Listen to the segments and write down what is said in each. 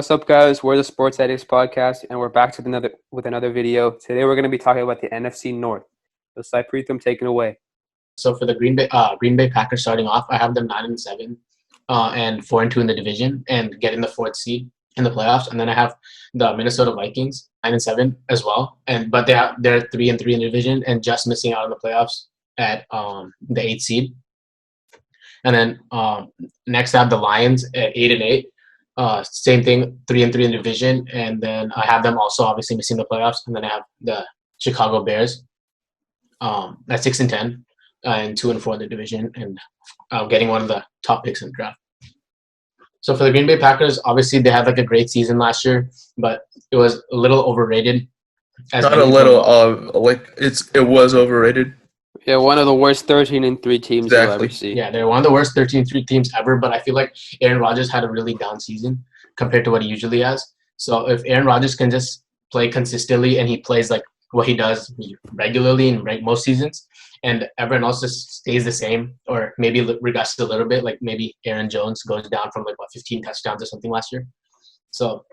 What's up, guys? We're the Sports Addicts podcast, and we're back to another video. Today, we're going to be talking about the NFC North. So, Saiprit, take it away. So for the Green Bay Packers starting off, I have them 9-7, and 4-2 in the division, and getting the 4th seed in the playoffs. And then I have the Minnesota Vikings 9-7 as well, but they're 3-3 in the division and just missing out on the playoffs at the 8th seed. And then next I have the Lions at 8-8. Same thing, 3-3 in the division, and then I have them also obviously missing the playoffs. And then I have the Chicago Bears at 6-10 and 2-4 in the division, and getting one of the top picks in the draft. So for the Green Bay Packers, obviously they had like a great season last year, but it was a little overrated. Not a little, it was overrated. Yeah, one of the worst 13-3 teams you'll ever see. Yeah, they're one of the worst 13-3 teams ever, but I feel like Aaron Rodgers had a really down season compared to what he usually has. So if Aaron Rodgers can just play consistently and he plays like what he does regularly in most seasons, and everyone else just stays the same or maybe regresses a little bit, like maybe Aaron Jones goes down from 15 touchdowns or something last year. So,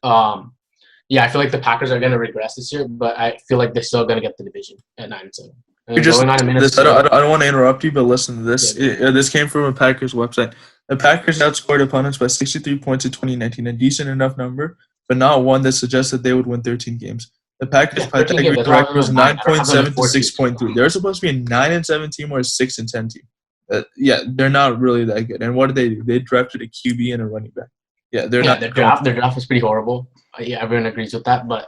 yeah, I feel like the Packers are going to regress this year, but I feel like they're still going to get the division at 9-7. I don't want to interrupt you, but listen to this. Yeah. This came from a Packers website. The Packers outscored opponents by 63 points in 2019, a decent enough number, but not one that suggests that they would win 13 games. The Packers' Pythagorean record was 9.7 to 6.3. They're supposed to be a 9-7 team or a 6-10 team. Yeah, they're not really that good. And what did they do? They drafted a QB and a running back. Yeah, they're not. Their draft was pretty horrible. Yeah, everyone agrees with that, but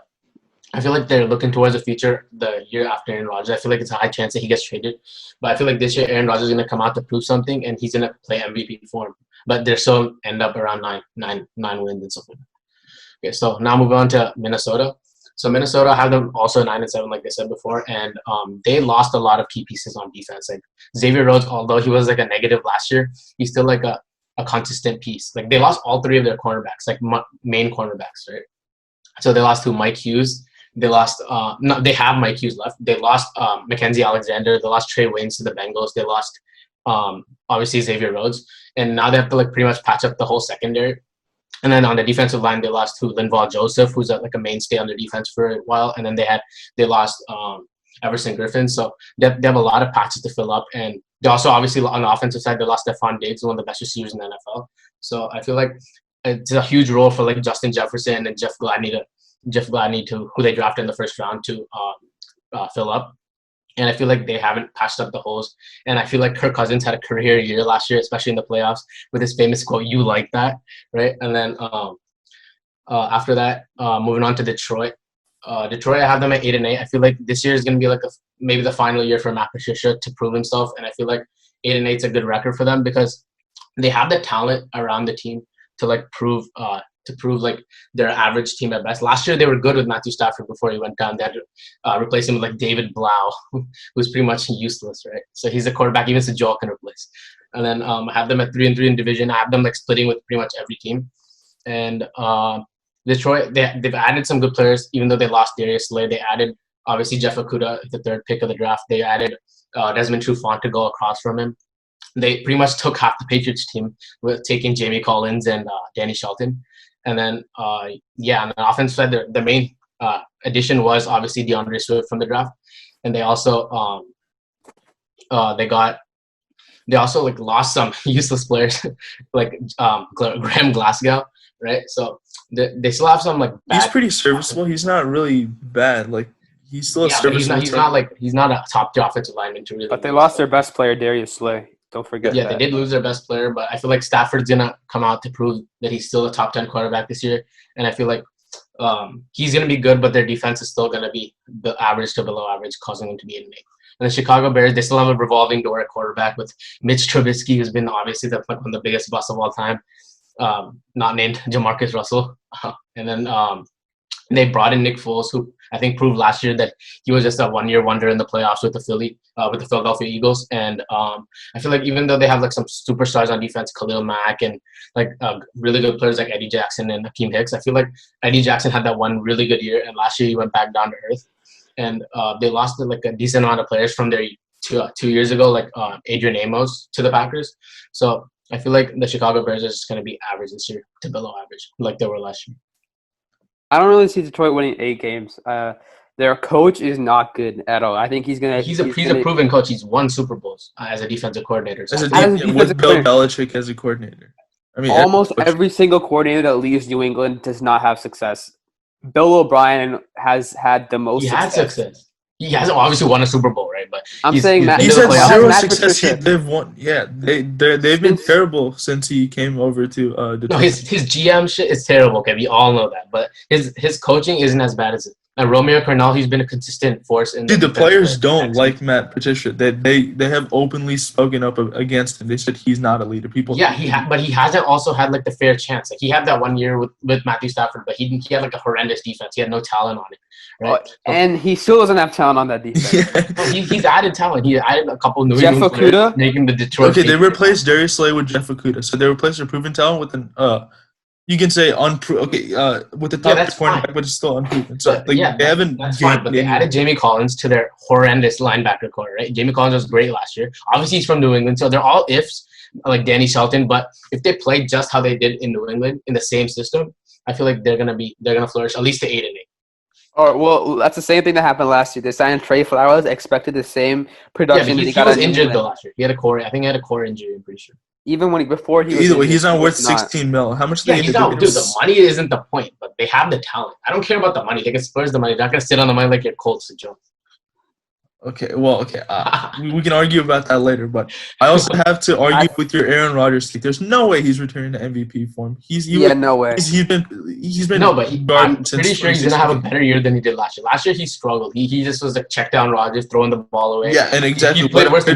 I feel like they're looking towards the future the year after Aaron Rodgers. I feel like it's a high chance that he gets traded. But I feel like this year Aaron Rodgers is going to come out to prove something, and he's going to play MVP form. But they're still end up around nine wins and stuff like that. Okay, so now move on to Minnesota. So Minnesota, I have them also 9-7, like I said before, and they lost a lot of key pieces on defense. Like Xavier Rhodes, although he was like a negative last year, he's still like a consistent piece. Like they lost all 3 of their cornerbacks, like main cornerbacks, right? So they lost to Mike Hughes. They lost they have Mike Hughes left. They lost Mackenzie Alexander. They lost Trey Waynes to the Bengals. They lost obviously Xavier Rhodes, and now they have to like pretty much patch up the whole secondary. And then on the defensive line, they lost to Linval Joseph, who's like a mainstay on their defense for a while. And then they lost Everson Griffin. So they have a lot of patches to fill up. And they also obviously on the offensive side, they lost Stephon Diggs, one of the best receivers in the NFL. So I feel like it's a huge role for like Justin Jefferson and Jeff Gladney to who they drafted in the first round to fill up. And I feel like they haven't patched up the holes. And I feel like Kirk Cousins had a career year last year, especially in the playoffs, with his famous quote, "You like that," right? And then after that, moving on to Detroit. Detroit, I have them at 8-8. I feel like this year is going to be like maybe the final year for Matt Patricia to prove himself. And I feel like 8-8 is a good record for them because they have the talent around the team to like prove like their average team at best. Last year they were good with Matthew Stafford before he went down. They had to replace him with like David Blau, who's pretty much useless, right? So he's a quarterback even Joel can replace. And then I have them at 3-3 in division. I have them like splitting with pretty much every team. And Detroit, they've added some good players, even though they lost Darius Slay. They added obviously Jeff Okudah, the 3rd pick of the draft. They added Desmond Trufant to go across from him. They pretty much took half the Patriots team with taking Jamie Collins and Danny Shelton. And then, on the offensive side, the main addition was obviously DeAndre Swift from the draft, and they also they also like lost some useless players like Graham Glasgow, right? So they still have some like bad. He's pretty serviceable. He's not really bad. Like he's still a serviceable. He's not a top tier offensive lineman to really. But they lost their best player, Darius Slay. Don't forget that. Yeah, they did lose their best player, but I feel like Stafford's going to come out to prove that he's still a top 10 quarterback this year. And I feel like he's going to be good, but their defense is still going to be the average to below average, causing them to be 8-8. And the Chicago Bears, they still have a revolving door at quarterback with Mitch Trubisky, who's been obviously one of the biggest busts of all time, not named Jamarcus Russell. And then they brought in Nick Foles, who I think proved last year that he was just a one-year wonder in the playoffs with the Philadelphia Eagles. And I feel like even though they have like some superstars on defense, Khalil Mack and like really good players like Eddie Jackson and Hakeem Hicks, I feel like Eddie Jackson had that one really good year, and last year he went back down to earth. And they lost like a decent amount of players from their 2 years ago, like Adrian Amos to the Packers. So I feel like the Chicago Bears are just going to be average this year to below average, like they were last year. I don't really see Detroit winning 8 games. Their coach is not good at all. I think he's gonna. He's a proven coach. He's won Super Bowls as a defensive coordinator. So with Bill Belichick as a coordinator. I mean, almost every single coordinator that leaves New England does not have success. Bill O'Brien has had the most. He had success. He hasn't obviously won a Super Bowl, right? But he's had zero success. They've won. Yeah, they've been terrible since he came over to Detroit. No, his GM shit is terrible. Okay, we all know that. But his coaching isn't as bad as it. And Romeo Crennel, he's been a consistent force in. Dude, the players don't like Matt Patricia. They have openly spoken up against him. They said he's not a leader. But he hasn't also had like the fair chance. Like he had that 1 year with Matthew Stafford, but he had like a horrendous defense. He had no talent on it, right? And he still doesn't have talent on that defense. Yeah. He's added talent. He added a couple New Jeff England Okudah, making the Detroit. Okay, they replaced Darius Slay with Jeff Okudah. So they replaced their proven talent with an you can say unproven. Okay, with the top cornerback, but it's still unproven. So they haven't. That's fine, but they added Jamie Collins to their horrendous linebacker core, right? Jamie Collins was great last year. Obviously, he's from New England, so they're all ifs, like Danny Shelton. But if they play just how they did in New England in the same system, I feel like they're gonna flourish at least to 8-8. Or well, that's the same thing that happened last year. They signed Trey Flowers, expected the same production. Yeah, he was injured though last year. He had a core. I think he had a core injury. I'm pretty sure. Even before he was either way, he's not worth 16 mil. How much? He's not. Dude, the money isn't the point, but they have the talent. I don't care about the money. They can spurs the money. They're not gonna sit on the money like your Colts, Joe. Okay, well, okay. We can argue about that later, but I also have to argue with your Aaron Rodgers. There's no way he's returning to MVP form. No way. He's been. No, but I'm pretty sure he's gonna have a better year than he did last year. Last year he struggled. He just was a check down Rodgers, throwing the ball away. Yeah, and exactly. He played worse than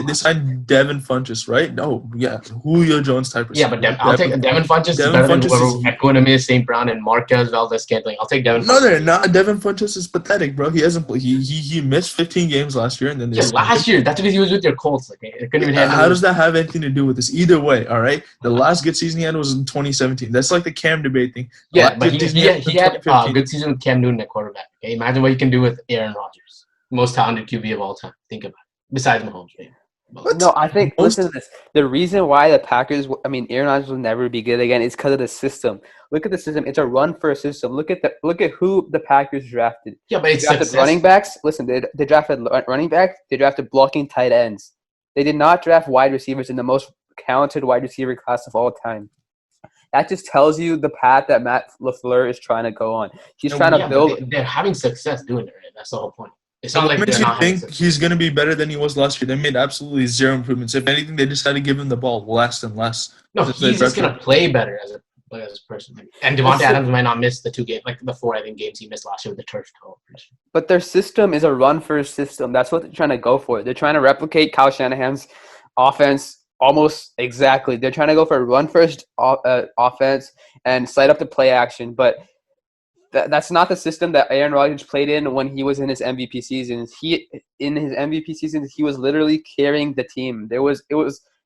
they signed Devin Funchess, right? No, yeah, Julio Jones type of. Yeah, but I'll take Devin Funchess is better than whoever Equinemius St. Brown and Marquez Valdez-Scantling. I'll take Devin. No, they're not. Devin Funchess is pathetic, bro. He hasn't. He missed 15 games last year, and then last year. That's because he was with your Colts. Like, it couldn't even handle. How does that have anything to do with this? Either way, all right. The last good season he had was in 2017. That's like the Cam debate thing. Yeah, but he had a good season with Cam Newton at quarterback. Okay? Imagine what you can do with Aaron Rodgers, most talented QB of all time. Think about it. Besides Mahomes, maybe. No, I think listen to this. The reason why the Packers, Aaron Rodgers will never be good again is because of the system. Look at the system; it's a run-first system. Look at who the Packers drafted. Yeah, but it's drafted running backs. Listen, they drafted running backs. They drafted blocking tight ends. They did not draft wide receivers in the most talented wide receiver class of all time. That just tells you the path that Matt LaFleur is trying to go on. He's trying to build. They're having success doing it. Right? That's the whole point. It's not like makes you think he's going to be better than he was last year. They made absolutely zero improvements. If anything, they just had to give him the ball less and less. No, he's just going to play better as a person. And Devontae Adams might not miss the 2 games, like the 4 games he missed last year with the turf toe. But their system is a run-first system. That's what they're trying to go for. They're trying to replicate Kyle Shanahan's offense almost exactly. They're trying to go for a run-first offense and slide up the play action, but that's not the system that Aaron Rodgers played in when he was in his MVP seasons. In his MVP seasons, he was literally carrying the team.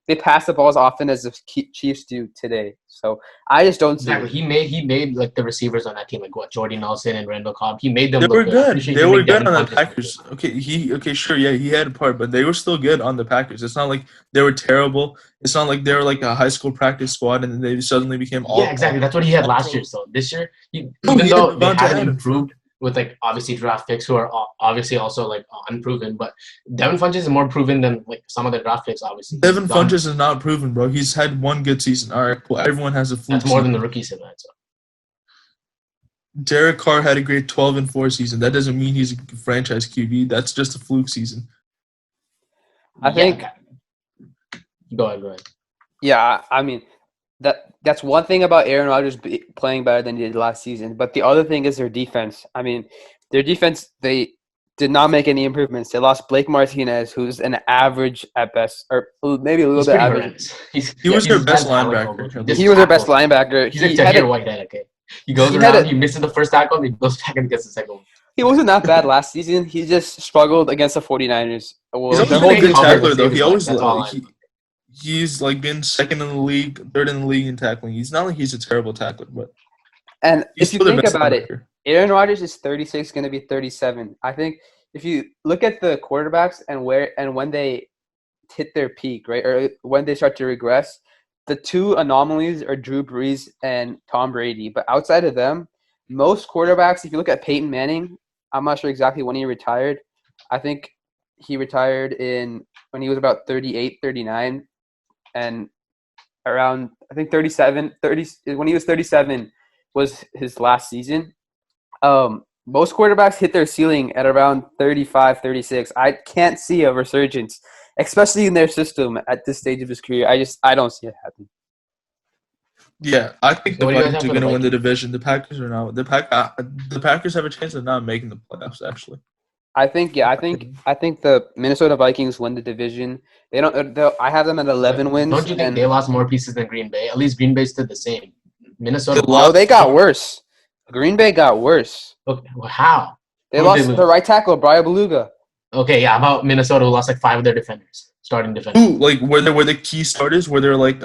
They passed the ball as often as the Chiefs do today. So I just don't see. Exactly. He made like the receivers on that team, like Jordy Nelson and Randall Cobb. He made them. They were good. They were good on the Packers. Okay, sure, yeah, he had a part, but they were still good on the Packers. It's not like they were terrible. It's not like they were like a high school practice squad and then they suddenly became all. Yeah, exactly. That's what he had last year. So this year, even though they haven't improved with like obviously draft picks who are obviously also like unproven, but Devin Funchess is more proven than like some of the draft picks. Obviously, Devin Funchess is not proven, bro. He's had 1 good season. All right, cool. Everyone has a fluke. That's more than the rookies have had. So. Derek Carr had a great 12-4 season. That doesn't mean he's a franchise QB. That's just a fluke season. I think. Go ahead. Yeah, that's one thing about Aaron Rodgers playing better than he did last season. But the other thing is their defense. Their defense, they did not make any improvements. They lost Blake Martinez, who's an average at best, or maybe a little bit average. He was their best linebacker. He was their best linebacker. He's like Tahir Whitehead, okay? He goes around, he misses the first tackle, and he goes back and gets the second one. He wasn't that bad last season. He just struggled against the 49ers. He's always been a good tackler, though. He's like been second in the league, third in the league in tackling. He's not like he's a terrible tackler, but if you think about it, Aaron Rodgers is 36, going to be 37. I think if you look at the quarterbacks and when they hit their peak, right, or when they start to regress, the two anomalies are Drew Brees and Tom Brady. But outside of them, most quarterbacks, if you look at Peyton Manning, I'm not sure exactly when he retired. I think he retired when he was about 38, 39, and around, I think 37, 30, when he was 37 was his last season. Most quarterbacks hit their ceiling at around 35, 36. I can't see a resurgence, especially in their system at this stage of his career. I don't see it happening. Yeah, I think the What do you guys Vikings have are for going the to win the Vikings? division. The Packers are not. The Packers have a chance of not making the playoffs. Actually, I think the Minnesota Vikings win the division. They don't. I have them at 11 wins. Don't you think they lost more pieces than Green Bay? At least Green Bay did the same. Minnesota No, they got worse. Green Bay got worse. Okay, well, how? They Who did lost lose? the right tackle, Brian Beluga. Okay, yeah, about Minnesota who lost like 5 of their defenders, starting defenders. who like were the key starters? Were there like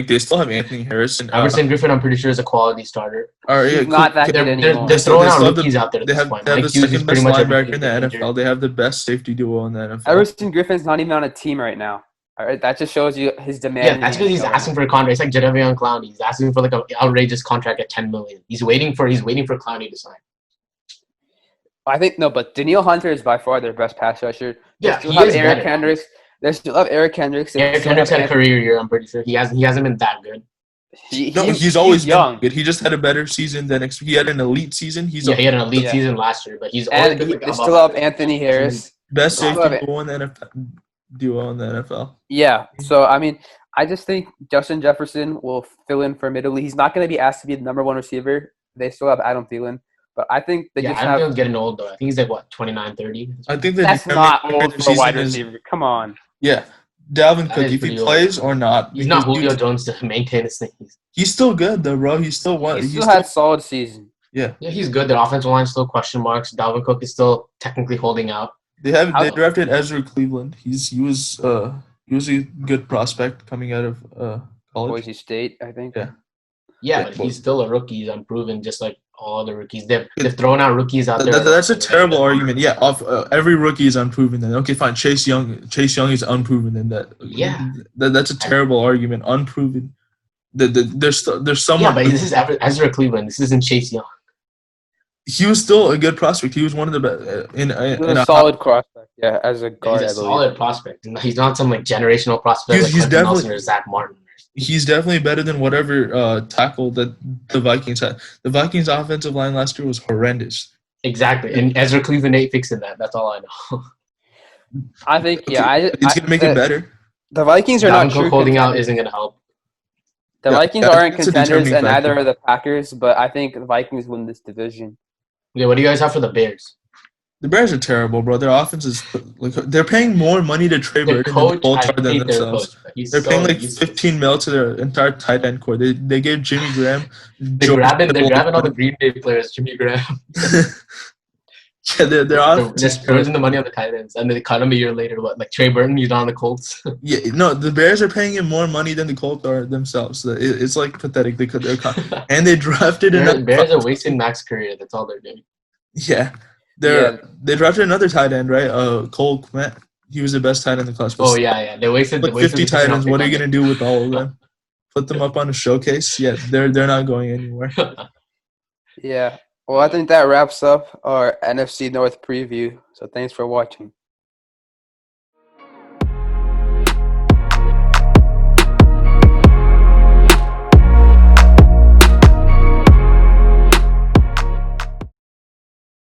they still have Anthony Harrison? Everson Griffin, I'm pretty sure, is a quality starter. He's not that good anymore. They're throwing out still have rookies out there at They this have, point. they have Mike the Hughes is second pretty best much linebacker in the everything NFL. They have the best safety duo in the NFL. Everson Griffin's not even on a team right now. All right, that just shows you his demand. Yeah, that's because he's asking for a contract. It's like Jadeveon Clowney. He's asking for like an outrageous contract at $10 million. He's waiting for Clowney to sign. I think no, but Daniil Hunter is by far their best pass rusher. Yeah, They still he have is Eric better. Hendricks. They still have Eric Hendricks. They Eric still Hendricks have had a career year. I'm pretty sure he hasn't been that good. He's always been young. good. He just had a better season than he had an elite season. He had an elite season last year, but he's always been They still have Anthony Harris. Best They still safety have duo in the NFL. Yeah, so I mean, I just think Justin Jefferson will fill in for Italy. He's not going to be asked to be the number one receiver. They still have Adam Thielen, but I think they just have. Adam's getting old though. I think he's like what 29, 30. I think That's not old for a wide receiver. Come on. Yeah, Dalvin That Cook, is if he pretty old. plays or not, He's not because Julio Jones to maintain his thing. He's still good though, bro. He still had solid season. Yeah, he's good. Their offensive line still question marks. Dalvin Cook is still technically holding out. They drafted Ezra Cleveland. He was a good prospect coming out of college. Boise State, I think. Yeah, but he's still a rookie. He's unproven, just like all other rookies. They've thrown out rookies out there. That's a terrible argument. Yeah, every rookie is unproven. Then okay, fine. Chase Young is unproven. Then that's a terrible argument. Unproven. There's someone. Yeah, but this is Ezra Cleveland. This isn't Chase Young. He was still a good prospect. He was one of the best in a solid prospect. Yeah, as a guard, he's a solid prospect. He's not some like generational prospect like Quentin Nelson or Zach Martin. He's definitely better than whatever tackle that the Vikings had. The Vikings' offensive line last year was horrendous. Exactly, and Ezra Cleveland ain't fixing that. That's all I know. I think it's gonna make it better. The Vikings are not true holding contenders. out isn't gonna help. The Vikings aren't contenders, and neither are the Packers. But I think the Vikings win this division. Okay, what do you guys have for the Bears? The Bears are terrible, bro. Their offense is like they're paying more money to Trey Burton than Colts than themselves. They're paying like $15 million to their entire tight end core. They gave Jimmy Graham. They're grabbing all the Green Bay players. Jimmy Graham. Yeah, they're just throwing the money on the tight ends, and they cut him a year later. What, like Trey Burton? He's on the Colts. Yeah, no, the Bears are paying him more money than the Colts are themselves. It's like pathetic. And they drafted another. Bears are wasting Mac's career. That's all they're doing. Yeah, they drafted another tight end, right? Cole Kmet. He was the best tight end in the class. Oh yeah. They wasted 50 tight ends. What are you gonna do with all of them? Put them up on a showcase? Yeah, they're not going anywhere. Yeah. Well, I think that wraps up our NFC North preview. So thanks for watching.